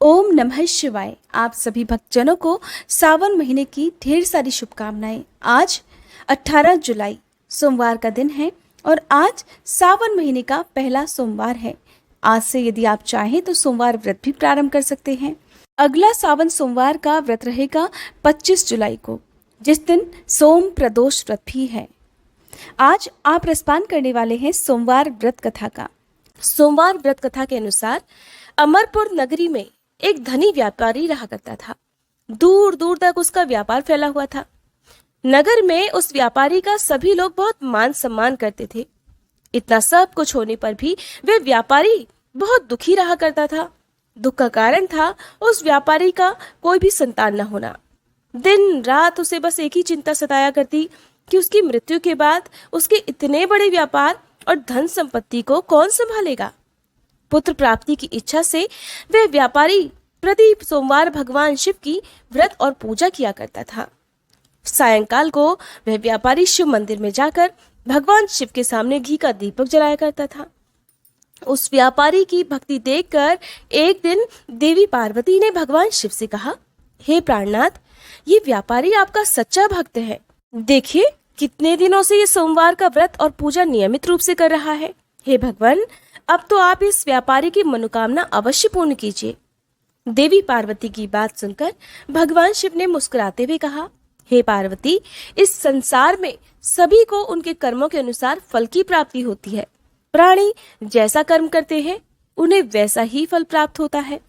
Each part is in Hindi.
ओम नमः शिवाय। आप सभी भक्तजनों को सावन महीने की ढेर सारी शुभकामनाएं। आज 18 जुलाई सोमवार का दिन है और आज सावन महीने का पहला सोमवार है। आज से यदि आप चाहें तो सोमवार व्रत भी प्रारंभ कर सकते हैं। अगला सावन सोमवार का व्रत रहेगा 25 जुलाई को, जिस दिन सोम प्रदोष व्रत भी है। आज आप रसपान करने वाले हैं सोमवार व्रत कथा का। सोमवार व्रत कथा के अनुसार अमरपुर नगरी में एक धनी व्यापारी रहा करता था। दूर दूर तक उसका व्यापार फैला हुआ था। नगर में उस व्यापारी का सभी लोग बहुत मान सम्मान करते थे। इतना सब कुछ होने पर भी वे व्यापारी बहुत दुखी रहा करता था। दुख का कारण था उस व्यापारी का कोई भी संतान न होना। दिन रात उसे बस एक ही चिंता सताया करती कि उसकी मृत्यु के बाद उसके इतने बड़े व्यापार और धन संपत्ति को कौन संभालेगा। पुत्र प्राप्ति की इच्छा से वह व्यापारी प्रति सोमवार भगवान शिव की व्रत और पूजा किया करता था। सायंकाल को वह व्यापारी शिव मंदिर में जाकर भगवान शिव के सामने घी का दीपक जलाया करता था। उस व्यापारी की भक्ति देखकर एक दिन देवी पार्वती ने भगवान शिव से कहा, हे प्राणनाथ, ये व्यापारी आपका सच्चा भक्त है। देखिए कितने दिनों से ये सोमवार का व्रत और पूजा नियमित रूप से कर रहा है। हे भगवान, अब तो आप इस व्यापारी की मनोकामना अवश्य पूर्ण कीजिए। देवी पार्वती की बात सुनकर भगवान शिव ने मुस्कुराते हुए कहा, हे पार्वती, इस संसार में सभी को उनके कर्मों के अनुसार फल की प्राप्ति होती है। प्राणी जैसा कर्म करते हैं उन्हें वैसा ही फल प्राप्त होता है।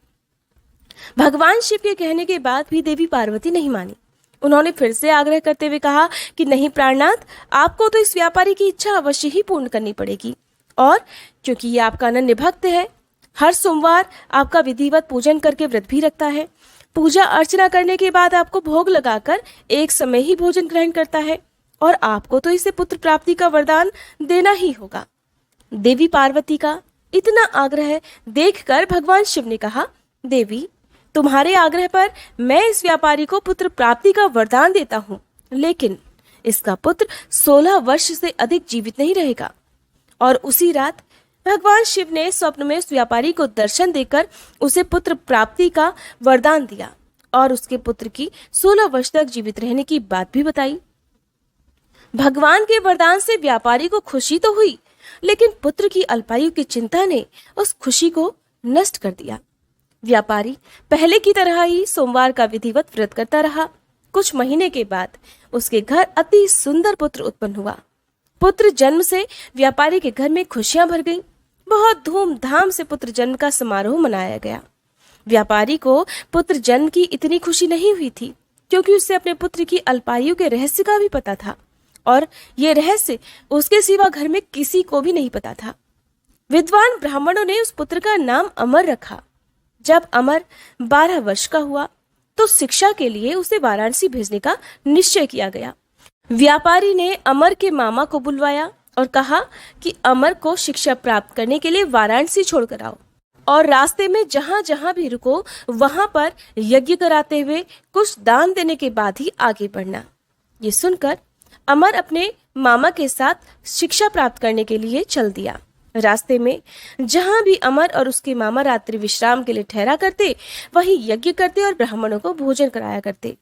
भगवान शिव के कहने के बाद भी देवी पार्वती नहीं मानी। उन्होंने फिर से आग्रह करते हुए कहा कि नहीं प्राणनाथ, आपको तो इस व्यापारी की इच्छा अवश्य ही पूर्ण करनी पड़ेगी। और क्योंकि ये आपका अनन्य भक्त है, हर सोमवार आपका विधिवत पूजन करके व्रत भी रखता है। पूजा अर्चना करने के बाद आपको भोग लगाकर एक समय ही भोजन ग्रहण करता है और आपको तो इसे पुत्र प्राप्ति का वरदान देना ही होगा। देवी पार्वती का इतना आग्रह देखकर भगवान शिव ने कहा, देवी, तुम्हारे आग्रह पर मैं इस व्यापारी को पुत्र प्राप्ति का वरदान देता हूँ, लेकिन इसका पुत्र 16 वर्ष से अधिक जीवित नहीं रहेगा। और उसी रात भगवान शिव ने स्वप्न में उस व्यापारी को दर्शन देकर उसे पुत्र प्राप्ति का वरदान दिया और उसके पुत्र की 16 वर्ष तक जीवित रहने की बात भी बताई। भगवान के वरदान से व्यापारी को खुशी तो हुई, लेकिन पुत्र की अल्पायु की चिंता ने उस खुशी को नष्ट कर दिया। व्यापारी पहले की तरह ही सोमवार का विधिवत व्रत करता रहा। कुछ महीने के बाद उसके घर अति सुंदर पुत्र उत्पन्न हुआ। पुत्र जन्म से व्यापारी के घर में खुशियां भर गईं। बहुत धूमधाम से पुत्र जन्म का समारोह मनाया गया। व्यापारी को पुत्र जन्म की इतनी खुशी नहीं हुई थी, क्योंकि उसे अपने पुत्र की अल्पायु के रहस्य का भी पता था और ये रहस्य उसके सिवा घर में किसी को भी नहीं पता था। विद्वान ब्राह्मणों ने उस पुत्र का नाम अमर रखा। जब अमर 12 वर्ष का हुआ तो शिक्षा के लिए उसे वाराणसी भेजने का निश्चय किया गया। व्यापारी ने अमर के मामा को बुलवाया और कहा कि अमर को शिक्षा प्राप्त करने के लिए वाराणसी छोड़कर आओ और रास्ते में जहां जहां भी रुको वहां पर यज्ञ कराते हुए कुछ दान देने के बाद ही आगे बढ़ना। ये सुनकर अमर अपने मामा के साथ शिक्षा प्राप्त करने के लिए चल दिया। रास्ते में जहां भी अमर और उसके मामा रात्रि विश्राम के लिए ठहरा करते, वहीं यज्ञ करते और ब्राह्मणों को भोजन कराया करते।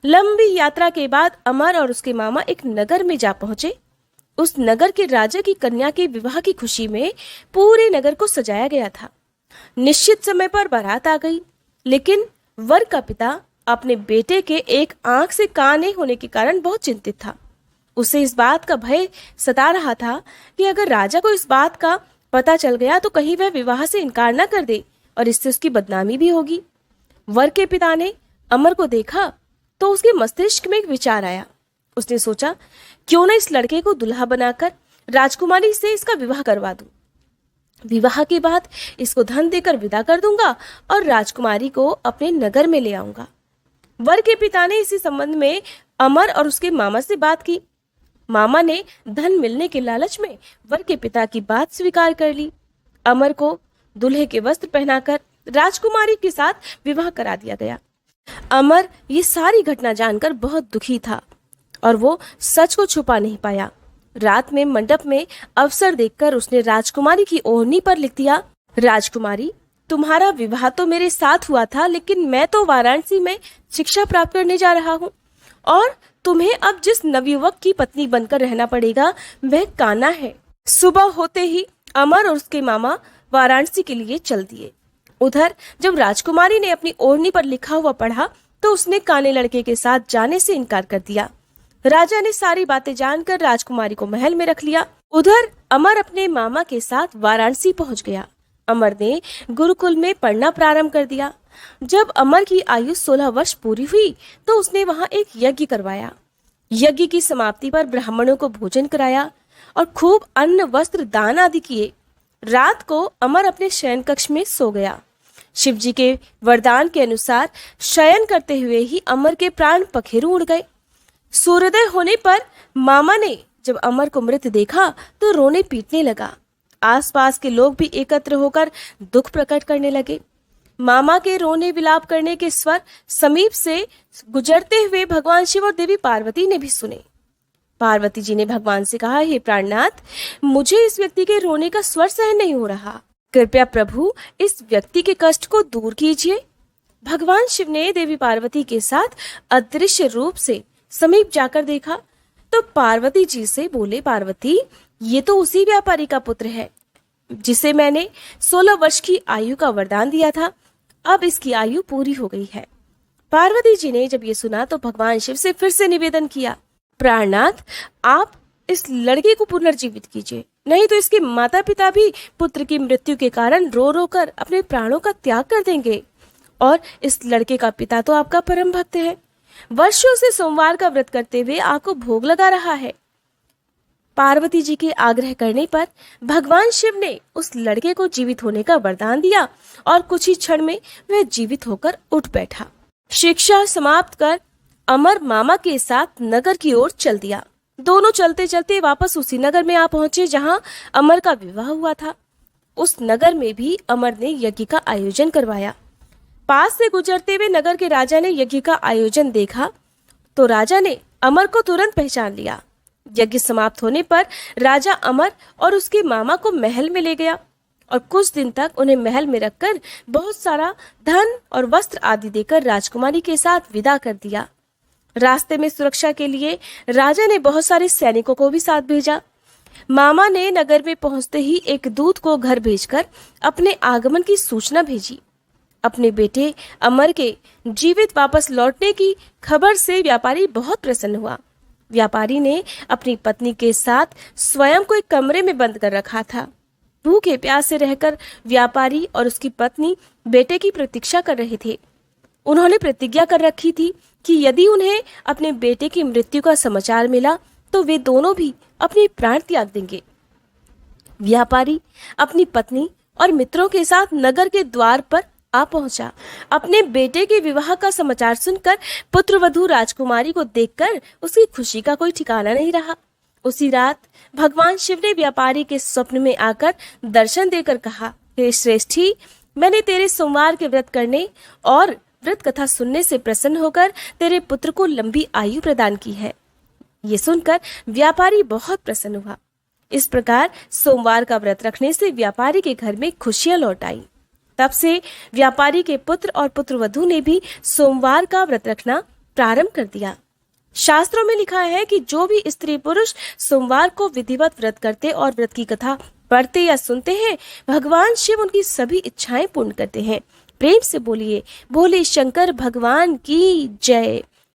लंबी यात्रा के बाद अमर और उसके मामा एक नगर में जा पहुंचे। उस नगर के राजा की कन्या के विवाह की खुशी में पूरे नगर को सजाया गया था। निश्चित समय पर बारात आ गई, लेकिन वर का पिता अपने बेटे के एक आंख से काने होने के कारण बहुत चिंतित था। उसे इस बात का भय सता रहा था कि अगर राजा को इस बात का पता चल गया तो कहीं वह विवाह से इनकार न कर दे और इससे उसकी बदनामी भी होगी। वर के पिता ने अमर को देखा तो उसके मस्तिष्क में एक विचार आया। उसने सोचा, क्यों न इस लड़के को दुल्हा बनाकर राजकुमारी से इसका विवाह करवा दूं। विवाह के बाद इसको धन देकर विदा कर दूंगा और राजकुमारी को अपने नगर में ले आऊंगा। वर के पिता ने इसी संबंध में अमर और उसके मामा से बात की। मामा ने धन मिलने के लालच में वर के पिता की बात स्वीकार कर ली। अमर को दूल्हे के वस्त्र पहनाकर राजकुमारी के साथ विवाह करा दिया गया। अमर ये सारी घटना जानकर बहुत दुखी था और वो सच को छुपा नहीं पाया। रात में मंडप में अवसर देखकर उसने राजकुमारी की ओढ़नी पर लिख दिया, राजकुमारी, तुम्हारा विवाह तो मेरे साथ हुआ था, लेकिन मैं तो वाराणसी में शिक्षा प्राप्त करने जा रहा हूँ और तुम्हें अब जिस नवयुवक की पत्नी बनकर रहना पड़ेगा वह कान्हा है। सुबह होते ही अमर और उसके मामा वाराणसी के लिए चल दिए। उधर जब राजकुमारी ने अपनी ओढ़नी पर लिखा हुआ पढ़ा तो उसने काने लड़के के साथ जाने से इनकार कर दिया। राजा ने सारी बातें जानकर राजकुमारी को महल में रख लिया। उधर अमर अपने मामा के साथ वाराणसी पहुंच गया। अमर ने गुरुकुल में पढ़ना प्रारंभ कर दिया। जब अमर की आयु 16 वर्ष पूरी हुई तो उसने वहां एक यज्ञ करवाया। यज्ञ की समाप्ति पर ब्राह्मणों को भोजन कराया और खूब अन्न वस्त्र दान आदि किए। रात को अमर अपने शयन कक्ष में सो गया। शिवजी के वरदान के अनुसार शयन करते हुए ही अमर के प्राण पखेरु उड़ गए। सूर्योदय होने पर मामा ने जब अमर को मृत देखा तो रोने पीटने लगा। आसपास के लोग भी एकत्र होकर दुख प्रकट करने लगे। मामा के रोने विलाप करने के स्वर समीप से गुजरते हुए भगवान शिव और देवी पार्वती ने भी सुने। पार्वती जी ने भगवान से कहा, हे प्राणनाथ, मुझे इस व्यक्ति के रोने का स्वर सहन नहीं हो रहा। कृपया प्रभु इस व्यक्ति के कष्ट को दूर कीजिए। भगवान शिव ने देवी पार्वती के साथ अदृश्य रूप से समीप जाकर देखा तो पार्वती जी से बोले, पार्वती, ये तो उसी व्यापारी का पुत्र है जिसे मैंने 16 वर्ष की आयु का वरदान दिया था। अब इसकी आयु पूरी हो गई है। पार्वती जी ने जब ये सुना तो भगवान शिव से फिर से निवेदन किया, प्राणनाथ, आप इस लड़के को पुनर्जीवित कीजिए, नहीं तो इसके माता पिता भी पुत्र की मृत्यु के कारण रो रो कर अपने प्राणों का त्याग कर देंगे। और इस लड़के का पिता तो आपका परम भक्त है, वर्षों से सोमवार का व्रत करते हुए आपको भोग लगा रहा है। पार्वती जी के आग्रह करने पर भगवान शिव ने उस लड़के को जीवित होने का वरदान दिया और कुछ ही क्षण में वह जीवित होकर उठ बैठा। शिक्षा समाप्त कर अमर मामा के साथ नगर की ओर चल दिया। दोनों चलते चलते वापस उसी नगर में आ पहुंचे जहां अमर का विवाह हुआ था। उस नगर में भी अमर ने यज्ञ का आयोजन करवाया। पास से गुजरते हुए नगर के राजा ने यज्ञ का आयोजन देखा तो राजा ने अमर को तुरंत पहचान लिया। यज्ञ समाप्त होने पर राजा अमर और उसके मामा को महल में ले गया और कुछ दिन तक उन्हें महल में रखकर बहुत सारा धन और वस्त्र आदि देकर राजकुमारी के साथ विदा कर दिया। रास्ते में सुरक्षा के लिए राजा ने बहुत सारे सैनिकों को भी साथ भेजा। मामा ने नगर में पहुंचते ही एक दूत को घर भेजकर अपने आगमन की सूचना भेजी। अपने बेटे अमर के जीवित वापस लौटने की खबर से व्यापारी बहुत प्रसन्न हुआ। व्यापारी ने अपनी पत्नी के साथ स्वयं को एक कमरे में बंद कर रखा था। भूखे प्यासे रहकर व्यापारी और उसकी पत्नी बेटे की प्रतीक्षा कर रहे थे। उन्होंने प्रतिज्ञा कर रखी थी कि यदि उन्हें अपने बेटे की मृत्यु का समाचार मिला तो वे दोनों भी अपने प्राण त्याग देंगे। व्यापारी अपनी पत्नी और मित्रों के साथ नगर के द्वार पर आ पहुंचा। अपने बेटे के विवाह का समाचार सुनकर पुत्रवधू राजकुमारी को देखकर उसकी खुशी का कोई ठिकाना नहीं रहा। उसी रात भगवान शिव ने व्यापारी के स्वप्न में आकर दर्शन देकर कहा, हे श्रेष्ठी, मैंने तेरे सोमवार के व्रत करने और व्रत कथा सुनने से प्रसन्न होकर तेरे पुत्र को लंबी आयु प्रदान की है। ये सुनकर व्यापारी बहुत प्रसन्न हुआ। इस प्रकार सोमवार का व्रत रखने से व्यापारी के घर में खुशियां लौट आई। तब से व्यापारी के पुत्र और पुत्रवधू ने भी सोमवार का व्रत रखना प्रारंभ कर दिया। शास्त्रों में लिखा है कि जो भी स्त्री पुरुष सोमवार को विधिवत व्रत करते और व्रत की कथा पढ़ते या सुनते हैं, भगवान शिव उनकी सभी इच्छाएं पूर्ण करते हैं। प्रेम से बोलिए, भोले शंकर भगवान की जय।